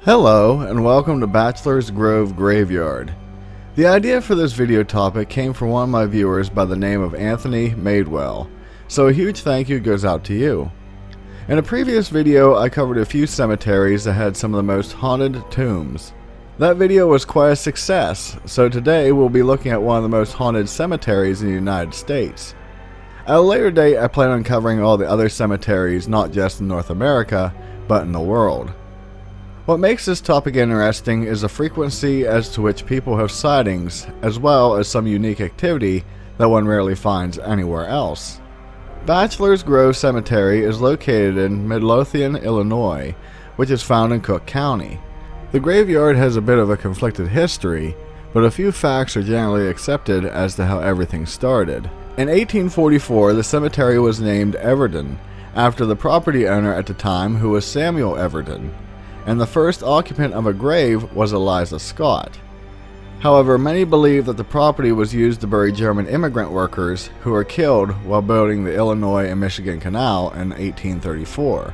Hello and welcome to Bachelor's Grove Graveyard. The idea for this video topic came from one of my viewers by the name of Anthony Madewell, so a huge thank you goes out to you. In a previous video I covered a few cemeteries that had some of the most haunted tombs. That video was quite a success, so today we'll be looking at one of the most haunted cemeteries in the United States. At a later date I plan on covering all the other cemeteries not just in North America, but in the world. What makes this topic interesting is the frequency as to which people have sightings, as well as some unique activity that one rarely finds anywhere else. Bachelor's Grove Cemetery is located in Midlothian, Illinois, which is found in Cook County. The graveyard has a bit of a conflicted history, but a few facts are generally accepted as to how everything started. In 1844, the cemetery was named Everton, after the property owner at the time, who was Samuel Everton, and the first occupant of a grave was Eliza Scott. However, many believe that the property was used to bury German immigrant workers who were killed while building the Illinois and Michigan Canal in 1834.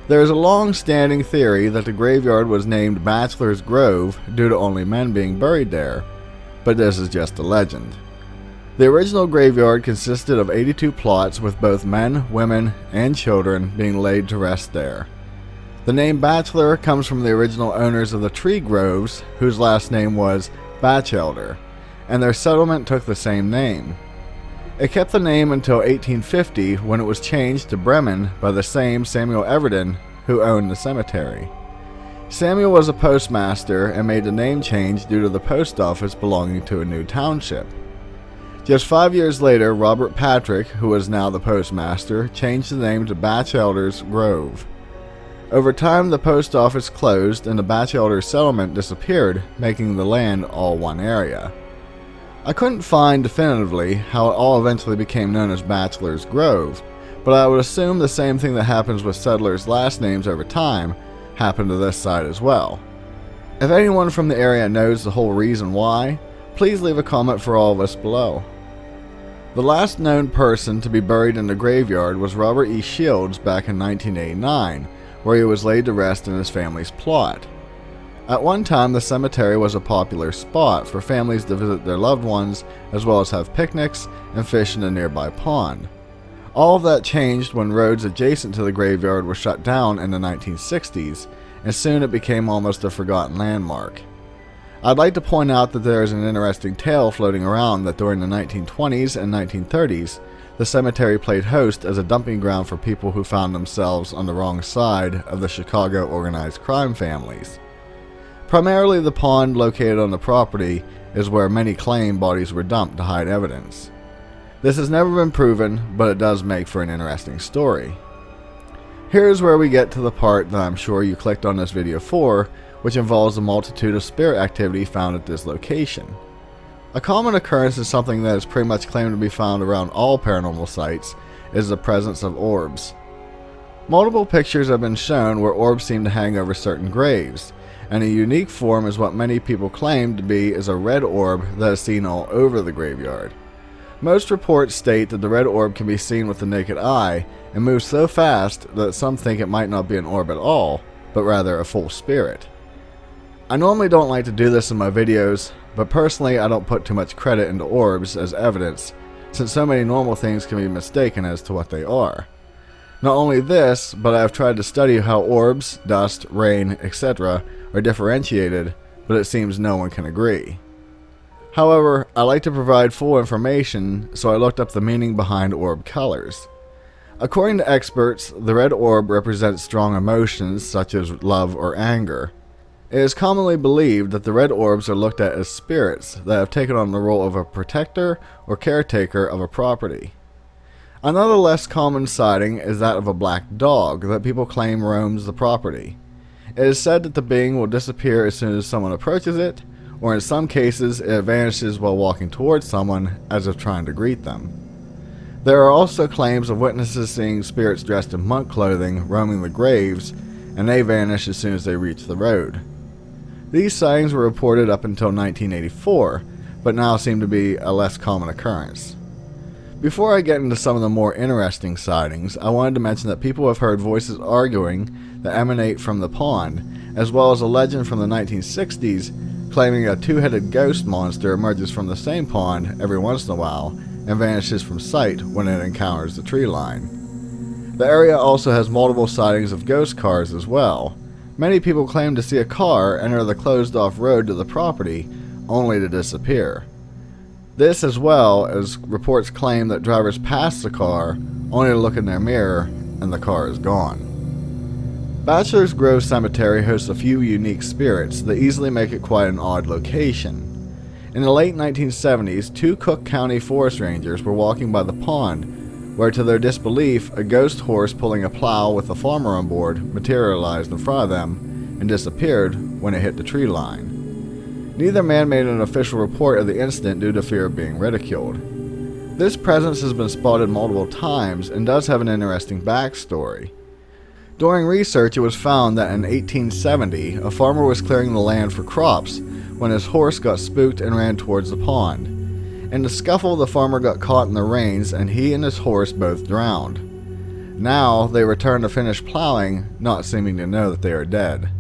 There is a long-standing theory that the graveyard was named Bachelor's Grove due to only men being buried there, but this is just a legend. The original graveyard consisted of 82 plots with both men, women, and children being laid to rest there. The name Bachelor comes from the original owners of the tree groves, whose last name was Batchelder, and their settlement took the same name. It kept the name until 1850, when it was changed to Bremen by the same Samuel Everton who owned the cemetery. Samuel was a postmaster and made the name change due to the post office belonging to a new township. Just 5 years later, Robert Patrick, who was now the postmaster, changed the name to Batchelder's Grove. Over time, the post office closed and the Batchelder settlement disappeared, making the land all one area. I couldn't find definitively how it all eventually became known as Bachelor's Grove, but I would assume the same thing that happens with settlers' last names over time happened to this site as well. If anyone from the area knows the whole reason why, please leave a comment for all of us below. The last known person to be buried in the graveyard was Robert E. Shields back in 1989, where he was laid to rest in his family's plot. At one time, the cemetery was a popular spot for families to visit their loved ones, as well as have picnics and fish in a nearby pond. All of that changed when roads adjacent to the graveyard were shut down in the 1960s, and soon it became almost a forgotten landmark. I'd like to point out that there is an interesting tale floating around that during the 1920s and 1930s, the cemetery played host as a dumping ground for people who found themselves on the wrong side of the Chicago organized crime families. Primarily, the pond located on the property is where many claim bodies were dumped to hide evidence. This has never been proven, but it does make for an interesting story. Here's where we get to the part that I'm sure you clicked on this video for, which involves a multitude of spirit activity found at this location. A common occurrence is something that is pretty much claimed to be found around all paranormal sites, is the presence of orbs. Multiple pictures have been shown where orbs seem to hang over certain graves, and a unique form is what many people claim to be is a red orb that is seen all over the graveyard. Most reports state that the red orb can be seen with the naked eye and moves so fast that some think it might not be an orb at all, but rather a full spirit. I normally don't like to do this in my videos, but personally I don't put too much credit into orbs as evidence, since so many normal things can be mistaken as to what they are. Not only this, but I have tried to study how orbs, dust, rain, etc. are differentiated, but it seems no one can agree. However, I like to provide full information, so I looked up the meaning behind orb colors. According to experts, the red orb represents strong emotions such as love or anger. It is commonly believed that the red orbs are looked at as spirits that have taken on the role of a protector or caretaker of a property. Another less common sighting is that of a black dog that people claim roams the property. It is said that the being will disappear as soon as someone approaches it, or in some cases it vanishes while walking towards someone as if trying to greet them. There are also claims of witnesses seeing spirits dressed in monk clothing roaming the graves, and they vanish as soon as they reach the road. These sightings were reported up until 1984, but now seem to be a less common occurrence. Before I get into some of the more interesting sightings, I wanted to mention that people have heard voices arguing that emanate from the pond, as well as a legend from the 1960s claiming a two-headed ghost monster emerges from the same pond every once in a while and vanishes from sight when it encounters the tree line. The area also has multiple sightings of ghost cars as well. Many people claim to see a car enter the closed-off road to the property, only to disappear. This, as well as reports claim that drivers pass the car, only to look in their mirror, and the car is gone. Bachelor's Grove Cemetery hosts a few unique spirits that easily make it quite an odd location. In the late 1970s, two Cook County forest rangers were walking by the pond, where to their disbelief, a ghost horse pulling a plow with a farmer on board materialized in front of them and disappeared when it hit the tree line. Neither man made an official report of the incident due to fear of being ridiculed. This presence has been spotted multiple times and does have an interesting backstory. During research, it was found that in 1870, a farmer was clearing the land for crops when his horse got spooked and ran towards the pond. In the scuffle, the farmer got caught in the reins and he and his horse both drowned. Now, they return to finish plowing, not seeming to know that they are dead.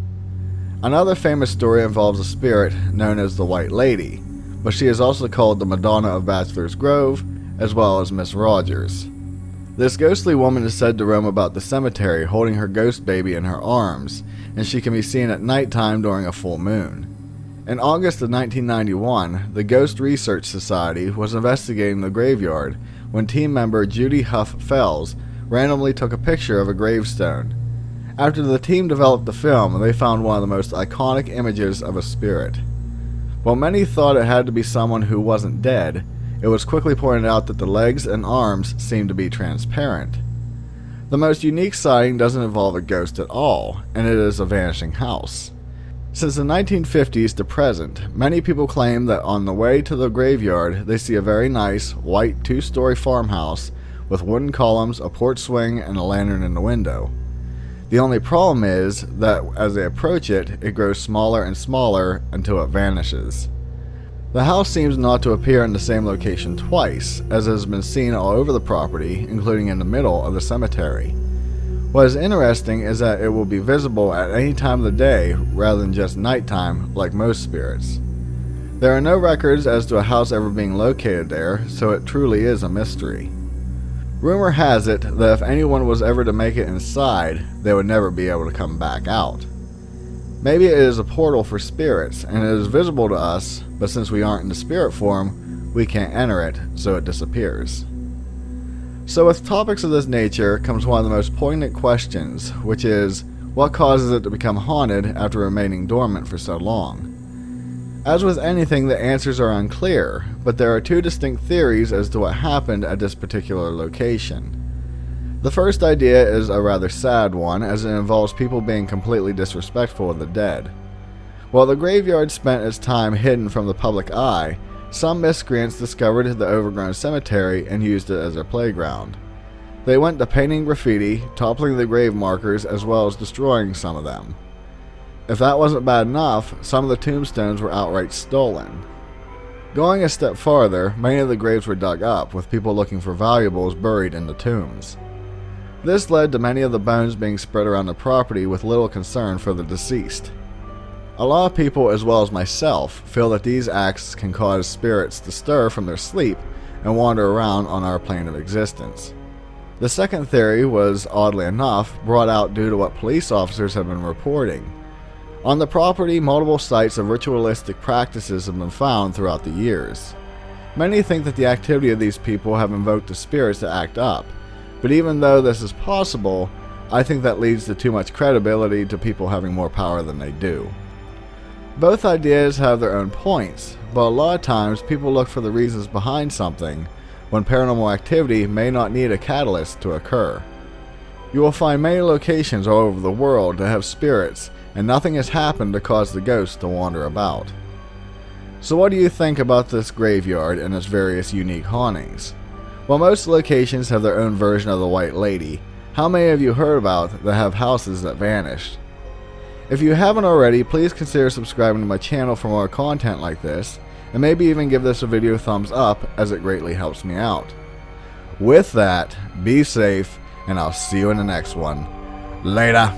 Another famous story involves a spirit known as the White Lady, but she is also called the Madonna of Bachelor's Grove, as well as Miss Rogers. This ghostly woman is said to roam about the cemetery holding her ghost baby in her arms, and she can be seen at nighttime during a full moon. In August of 1991, the Ghost Research Society was investigating the graveyard when team member Judy Huff Fells randomly took a picture of a gravestone. After the team developed the film, they found one of the most iconic images of a spirit. While many thought it had to be someone who wasn't dead, it was quickly pointed out that the legs and arms seemed to be transparent. The most unique sighting doesn't involve a ghost at all, and it is a vanishing house. Since the 1950s to present, many people claim that on the way to the graveyard they see a very nice, white two-story farmhouse with wooden columns, a porch swing, and a lantern in the window. The only problem is that as they approach it, it grows smaller and smaller until it vanishes. The house seems not to appear in the same location twice, as it has been seen all over the property, including in the middle of the cemetery. What is interesting is that it will be visible at any time of the day rather than just nighttime like most spirits. There are no records as to a house ever being located there, so it truly is a mystery. Rumor has it that if anyone was ever to make it inside, they would never be able to come back out. Maybe it is a portal for spirits, and it is visible to us, but since we aren't in the spirit form, we can't enter it, so it disappears. So with topics of this nature comes one of the most poignant questions, which is, what causes it to become haunted after remaining dormant for so long? As with anything, the answers are unclear, but there are two distinct theories as to what happened at this particular location. The first idea is a rather sad one, as it involves people being completely disrespectful of the dead. While the graveyard spent its time hidden from the public eye, some miscreants discovered the overgrown cemetery and used it as their playground. They went to painting graffiti, toppling the grave markers, as well as destroying some of them. If that wasn't bad enough, some of the tombstones were outright stolen. Going a step farther, many of the graves were dug up, with people looking for valuables buried in the tombs. This led to many of the bones being spread around the property with little concern for the deceased. A lot of people, as well as myself, feel that these acts can cause spirits to stir from their sleep and wander around on our plane of existence. The second theory was, oddly enough, brought out due to what police officers have been reporting. On the property, multiple sites of ritualistic practices have been found throughout the years. Many think that the activity of these people have invoked the spirits to act up, but even though this is possible, I think that leads to too much credibility to people having more power than they do. Both ideas have their own points, but a lot of times people look for the reasons behind something when paranormal activity may not need a catalyst to occur. You will find many locations all over the world that have spirits, and nothing has happened to cause the ghosts to wander about. So what do you think about this graveyard and its various unique hauntings? While most locations have their own version of the White Lady, how many have you heard about that have houses that vanished? If you haven't already, please consider subscribing to my channel for more content like this, and maybe even give this a video a thumbs up, as it greatly helps me out. With that, be safe, and I'll see you in the next one. Later.